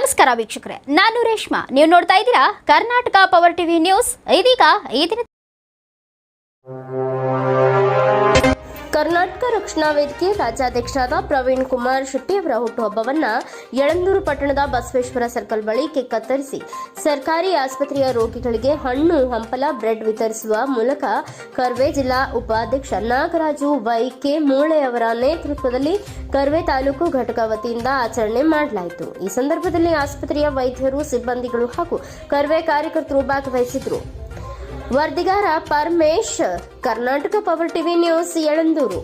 ನಮಸ್ಕಾರ ವೀಕ್ಷಕರೇ, ನಾನು ರೇಷ್ಮಾ. ನೀವು ನೋಡ್ತಾ ಇದ್ದೀರಾ ಕರ್ನಾಟಕ ಪವರ್ ಟಿವಿ ನ್ಯೂಸ್. ಇದೀಗ ಈ ದಿನ ಕರ್ನಾಟಕ ರಕ್ಷಣಾ ವೇದಿಕೆ ರಾಜ್ಯಾಧ್ಯಕ್ಷರಾದ ಪ್ರವೀಣ್ ಕುಮಾರ್ ಶೆಟ್ಟಿ ಅವರ ಹುಟ್ಟುಹಬ್ಬವನ್ನು ಯಳಂದೂರು ಪಟ್ಟಣದ ಬಸವೇಶ್ವರ ಸರ್ಕಲ್ ಬಳಿ ಕೇಕ್ ಕತ್ತರಿಸಿ ಸರ್ಕಾರಿ ಆಸ್ಪತ್ರೆಯ ರೋಗಿಗಳಿಗೆ ಹಣ್ಣು ಹಂಪಲ ಬ್ರೆಡ್ ವಿತರಿಸುವ ಮೂಲಕ ಕರ್ವೆ ಜಿಲ್ಲಾ ಉಪಾಧ್ಯಕ್ಷ ನಾಗರಾಜು ವೈ.ಕೆ. ಮೂಳೆ ಅವರ ನೇತೃತ್ವದಲ್ಲಿ ಕರ್ವೆ ತಾಲೂಕು ಘಟಕ ವತಿಯಿಂದ ಆಚರಣೆ ಮಾಡಲಾಯಿತು. ಈ ಸಂದರ್ಭದಲ್ಲಿ ಆಸ್ಪತ್ರೆಯ ವೈದ್ಯರು, ಸಿಬ್ಬಂದಿಗಳು ಹಾಗೂ ಕರ್ವೆ ಕಾರ್ಯಕರ್ತರು ಭಾಗವಹಿಸಿದರು. ವರದಿಗಾರ Paramesh, Karnataka power TV news, Yelandur.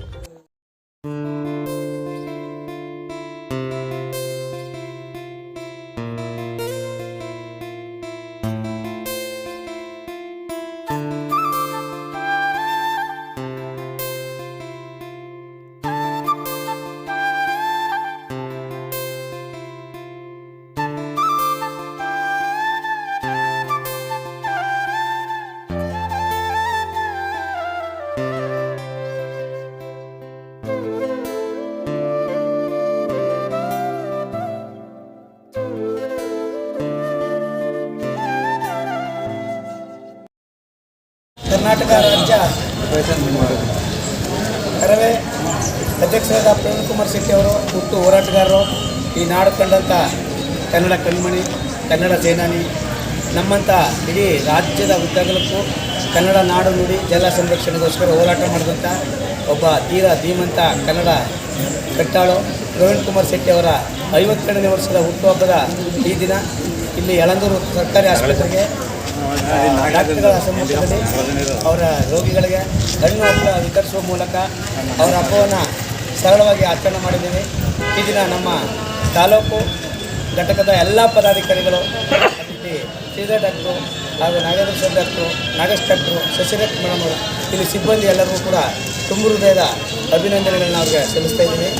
Karnataka ರಾಜ್ಯ ಕರವೇ ಅಧ್ಯಕ್ಷರಾದ ಪ್ರವೀಣ್ ಕುಮಾರ್ ಶೆಟ್ಟಿ ಅವರು ಹುಟ್ಟು ಹೋರಾಟಗಾರರು, ಈ ನಾಡು ಕಂಡಂಥ ಕನ್ನಡ ಕಣ್ಮಣಿ, ಕನ್ನಡ ಸೇನಾನಿ, ನಮ್ಮಂಥ ಇಡೀ ರಾಜ್ಯದ ಉದ್ದಗಲಕ್ಕೂ ಕನ್ನಡ ನಾಡು ನುಡಿ ಜಲ ಸಂರಕ್ಷಣೆಗೋಸ್ಕರ ಹೋರಾಟ ಮಾಡಿದಂಥ ಒಬ್ಬ ಧೀಮಂತ ಕನ್ನಡ ಕಟ್ಟಾಳು ಪ್ರವೀಣ್ ಕುಮಾರ್ ಶೆಟ್ಟಿ ಅವರ 52ನೇ ವರ್ಷದ ಹುಟ್ಟುಹಬ್ಬದ ಈ ದಿನ ಇಲ್ಲಿ ಯಳಂದೂರು ಸರ್ಕಾರಿ ಆಸ್ಪತ್ರೆಗೆ ಡಾಕ್ಟರ್ಗಳ ಸಮ್ಮುಖದಲ್ಲಿ ಅವರ ರೋಗಿಗಳಿಗೆ ಹಣ್ಣು ಹಪ್ಪಳ ವಿತರಿಸುವ ಮೂಲಕ ಅವರ ಹಬ್ಬವನ್ನು ಸರಳವಾಗಿ ಆಚರಣೆ ಮಾಡಿದ್ದೇವೆ. ಈ ದಿನ ನಮ್ಮ ತಾಲೂಕು ಘಟಕದ ಎಲ್ಲ ಪದಾಧಿಕಾರಿಗಳು, ಇಲ್ಲಿ ಶ್ರೀಧರ್ ಡಾಕ್ಟ್ರು ಹಾಗೂ Nagendra sir doctor, Nagesh doctor, Shashirekh madam ಅವರು, ಇಲ್ಲಿ ಸಿಬ್ಬಂದಿ ಎಲ್ಲರಿಗೂ ಕೂಡ ತುಂಬ ಹೃದಯದ ಅಭಿನಂದನೆಗಳನ್ನ ಅವ್ರಿಗೆ ಸಲ್ಲಿಸ್ತಾ ಇದ್ದೀವಿ.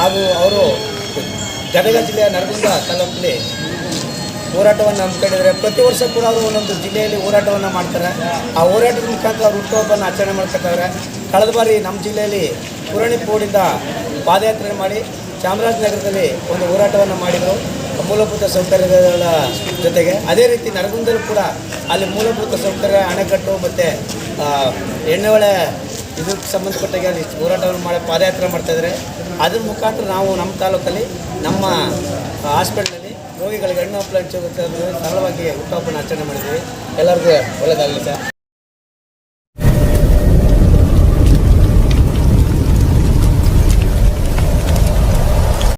ಹಾಗೂ ಅವರು ಗದಗ ಜಿಲ್ಲೆಯ ನರಗುಂದ ತಾಲೂಕಲ್ಲಿ ಹೋರಾಟವನ್ನು ಹಮ್ಮಿಕೊಂಡಿದ್ದಾರೆ. ಪ್ರತಿ ವರ್ಷ ಕೂಡ ಅವರು ಒಂದೊಂದು ಜಿಲ್ಲೆಯಲ್ಲಿ ಹೋರಾಟವನ್ನು ಮಾಡ್ತಾರೆ. ಆ ಹೋರಾಟದ ಮುಖಾಂತರ ಅವರು ಹುಟ್ಟುಹಬ್ಬವನ್ನು ಆಚರಣೆ ಮಾಡ್ತಿದ್ದಾರೆ. ಕಳೆದ ಬಾರಿ ನಮ್ಮ ಜಿಲ್ಲೆಯಲ್ಲಿ ಪುರಾಣಿಕೋಡಿಂದ ಪಾದಯಾತ್ರೆ ಮಾಡಿ ಚಾಮರಾಜನಗರದಲ್ಲಿ ಒಂದು ಹೋರಾಟವನ್ನು ಮಾಡಿದರು ಮೂಲಭೂತ ಸೌಕರ್ಯಗಳ ಜೊತೆಗೆ. ಅದೇ ರೀತಿ ನರಗುಂದಲ್ಲೂ ಕೂಡ ಅಲ್ಲಿ ಮೂಲಭೂತ ಸೌಕರ್ಯ, ಅಣೆಕಟ್ಟು ಮತ್ತು ಎಣ್ಣೆಹೊಳೆ ಇದಕ್ಕೆ ಸಂಬಂಧಪಟ್ಟಾಗೆ ಅಲ್ಲಿ ಹೋರಾಟವನ್ನು ಮಾಡಿ ಪಾದಯಾತ್ರೆ ಮಾಡ್ತಾಯಿದ್ದಾರೆ. ಅದ್ರ ಮುಖಾಂತರ ನಾವು ನಮ್ಮ ತಾಲೂಕಲ್ಲಿ ನಮ್ಮ ಹಾಸ್ಪಿಟ್ಲಲ್ಲಿ ರೋಗಿಗಳಿಗೆ ಹಣ್ಣು ಹಪ್ಪಳ ಹಂಚುವ ಸರಳವಾಗಿ ಹುಟ್ಟುಹಬ್ಬನ ಆಚರಣೆ ಮಾಡಿದ್ದೀವಿ. ಎಲ್ಲರಿಗೂ ಒಳ್ಳೆಯದಾಗಲಿ ಸರ್.